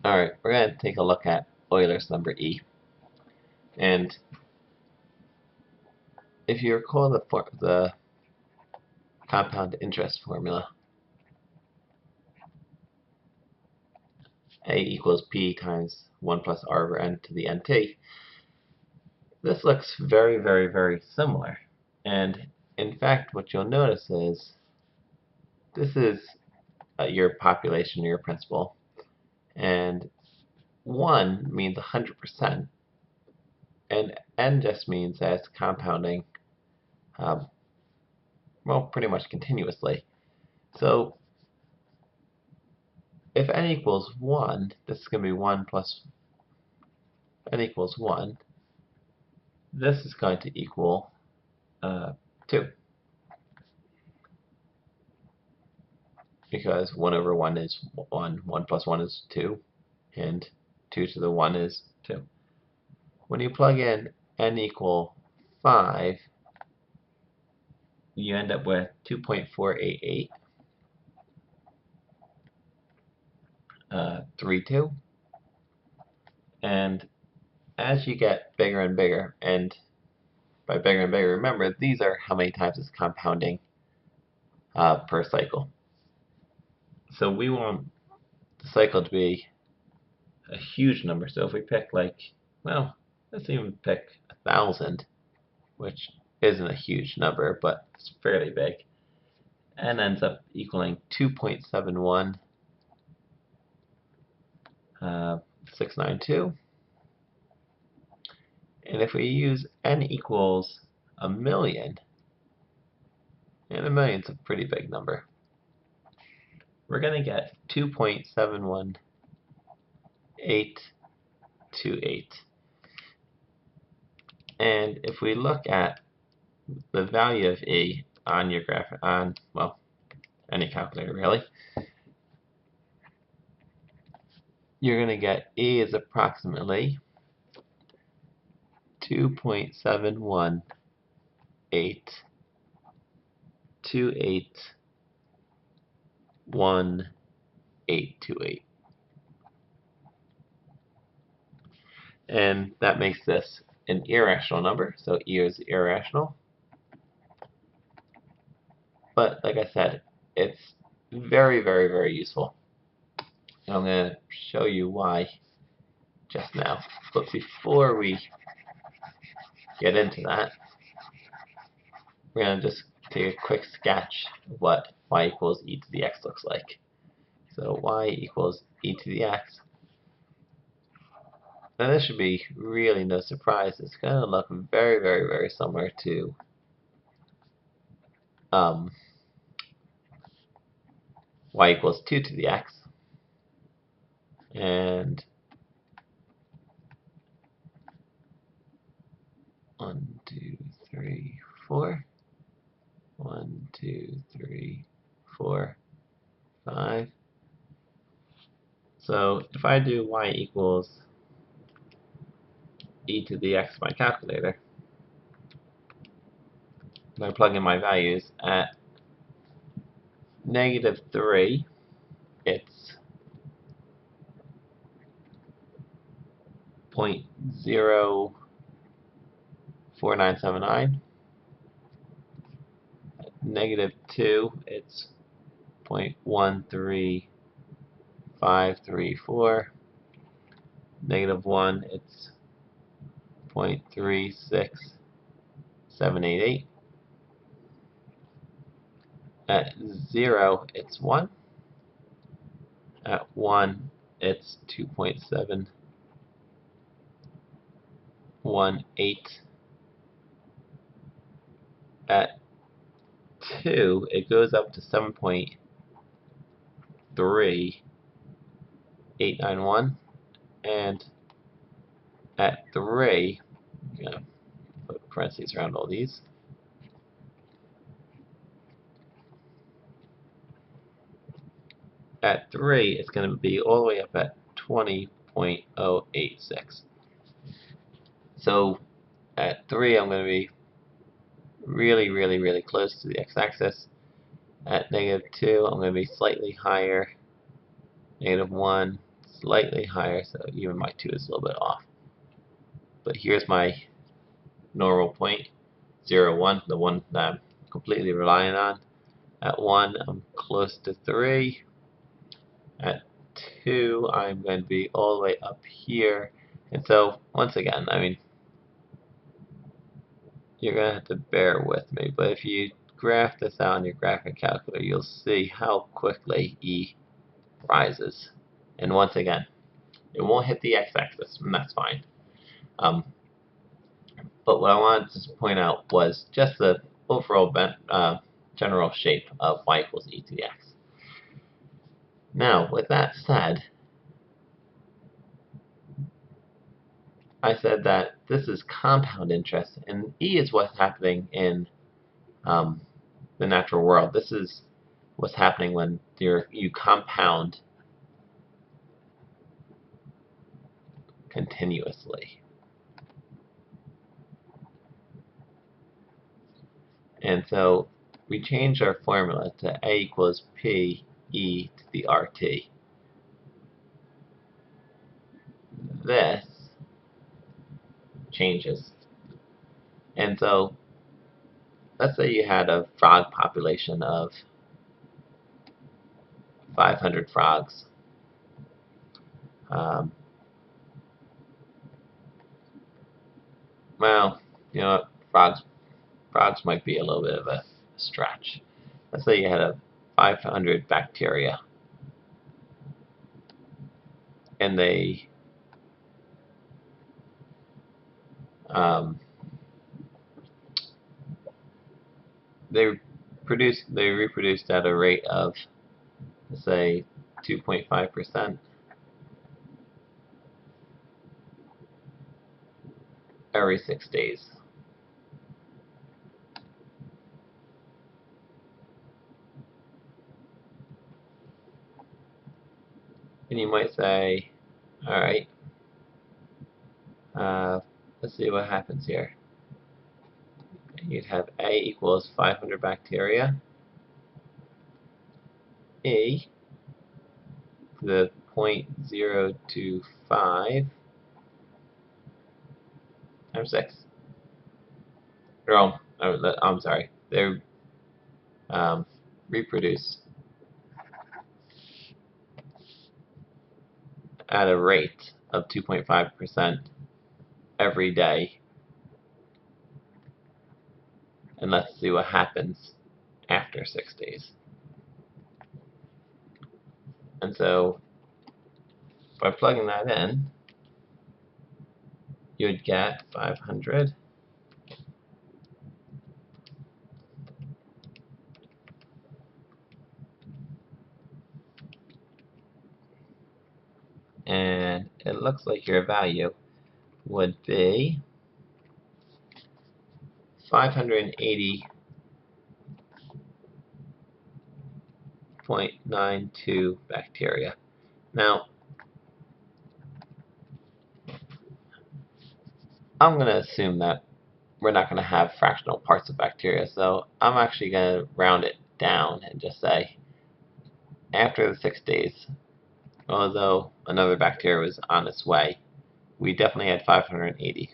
Alright, we're going to take a look at Euler's number E. And if you recall the compound interest formula, A equals P times 1 plus R over N to the NT, this looks very, very, very similar. And in fact, what you'll notice is this is your population, your principal, and 1 means 100%, and N just means that it's compounding, well, pretty much continuously. So if N equals 1, this is going to be 1 plus N equals 1. This is going to equal 2. Because 1 over 1 is 1, 1 plus 1 is 2, and 2 to the 1 is 2. When you plug in N equal 5, you end up with 2.488, 32. And as you get bigger and bigger, and by bigger and bigger, remember, these are how many times it's compounding per cycle. So we want the cycle to be a huge number. So if we pick well, let's even pick 1,000, which isn't a huge number, but it's fairly big, and ends up equaling 2.71 692. And if we use N equals 1,000,000, and 1,000,000's a pretty big number, we're going to get 2.71828. And if we look at the value of E on your graph, well, any calculator really, you're going to get E is approximately 2.718281828. And that makes this an irrational number, so E is irrational. But like I said, it's very, very, very useful. And I'm going to show you why just now. But before we get into that, we're going to just take a quick sketch of what y equals e to the x looks like. So y equals e to the x. Now this should be really no surprise. It's going to look very, very, very similar to y equals 2 to the x. And 1, 2, 3, 4. 1, 2, 3, 4, 5. So if I do y equals e to the x by calculator, and I plug in my values at -3, it's 0.04979. At -2, it's 0.13534. -1, it's 0.36788. At 0, it's 1. At 1, it's 2.718. At 2, it goes up to 7.3891. And at 3, I'm going to put parentheses around all these. At 3, it's going to be all the way up at 20.086. So at 3, I'm going to be really, really, really close to the x-axis. At -2, I'm going to be slightly higher. -1, slightly higher, so even my 2 is a little bit off. But here's my normal point, 0, 1, the one that I'm completely relying on. At 1, I'm close to 3. At 2, I'm going to be all the way up here. And so, once again, I mean, you're going to have to bear with me, but if you graph this out on your graphic calculator, you'll see how quickly E rises. And once again, it won't hit the x-axis, and that's fine. But what I wanted to point out was just the overall general shape of y equals e to the x. Now, with that said, I said that this is compound interest, and E is what's happening in the natural world. This is what's happening when you compound continuously. And so we change our formula to A equals P E to the RT. This changes. And so let's say you had a frog population of 500 frogs. Well, you know what? Frogs might be a little bit of a stretch. Let's say you had a 500 bacteria, and they reproduced at a rate of, let's say, 2.5% every 6 days. And you might say, all right, let's see what happens here. You'd have A equals 500 bacteria, E to the 0.025 times 6. I'm sorry, they reproduce at a rate of 2.5% every day. And let's see what happens after 6 days. And so by plugging that in, you would get 500 and it looks like your value would be 580.92 bacteria. Now, I'm going to assume that we're not going to have fractional parts of bacteria, so I'm actually going to round it down and just say after the 6 days, although another bacteria was on its way, we definitely had 580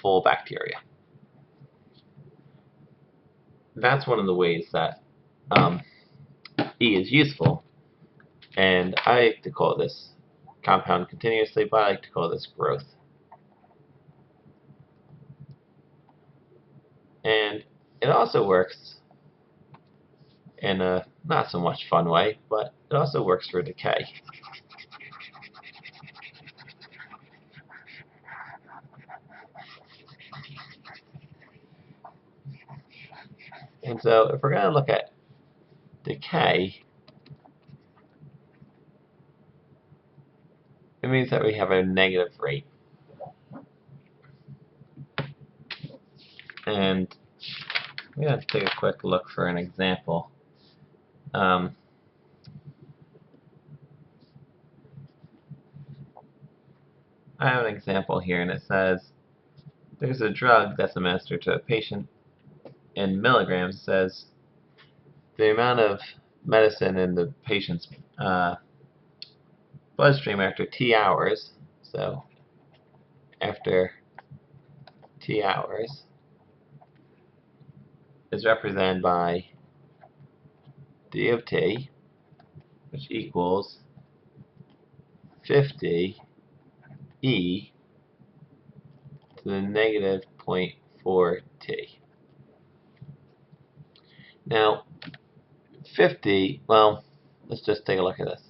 full bacteria. That's one of the ways that E is useful, and I like to call this compound continuously, but I like to call this growth. And it also works in a not so much fun way, but it also works for decay. And so if we're going to look at decay, it means that we have a negative rate. And I'm going to take a quick look for an example. I have an example here, and it says there's a drug that's administered to a patient in milligrams. It says the amount of medicine in the patient's bloodstream after T hours, so after T hours, is represented by d of t, which equals 50 e to the negative 0.4 t. Now, 50, well, let's just take a look at this.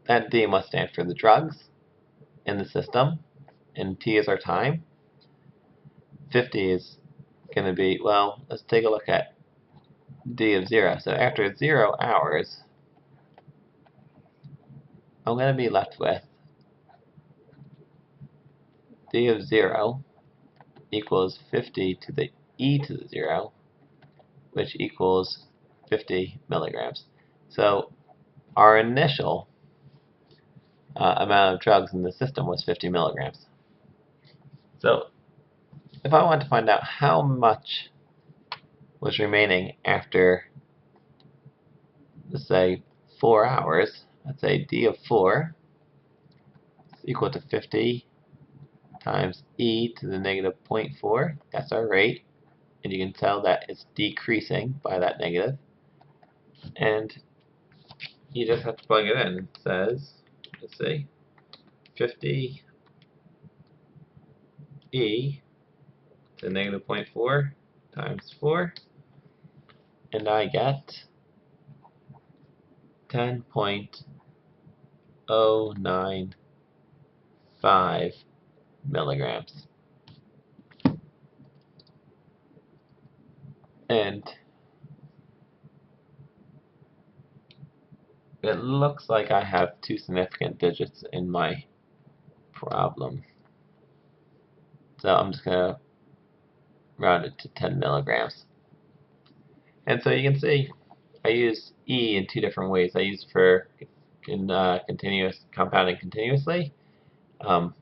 That d must stand for the drugs in the system, and t is our time. 50 is going to be, well, let's take a look at d of 0. So after 0 hours, I'm going to be left with d of 0 equals 50 to the e to the 0, which equals 50 milligrams. So our initial amount of drugs in the system was 50 milligrams. So if I want to find out how much was remaining after, let's say, 4 hours, let's say d of 4 is equal to 50 times e to the negative 0.4. That's our rate. And you can tell that it's decreasing by that negative. And you just have to plug it in. It says, let's see, 50 e to the negative 0.4 times 4. And I get 10.095 milligrams. And it looks like I have 2 significant digits in my problem. So I'm just going to round it to 10 milligrams. And so you can see I use E in 2 different ways. I use it for continuous compounding continuously, and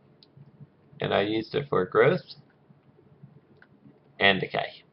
I used it for growth and decay.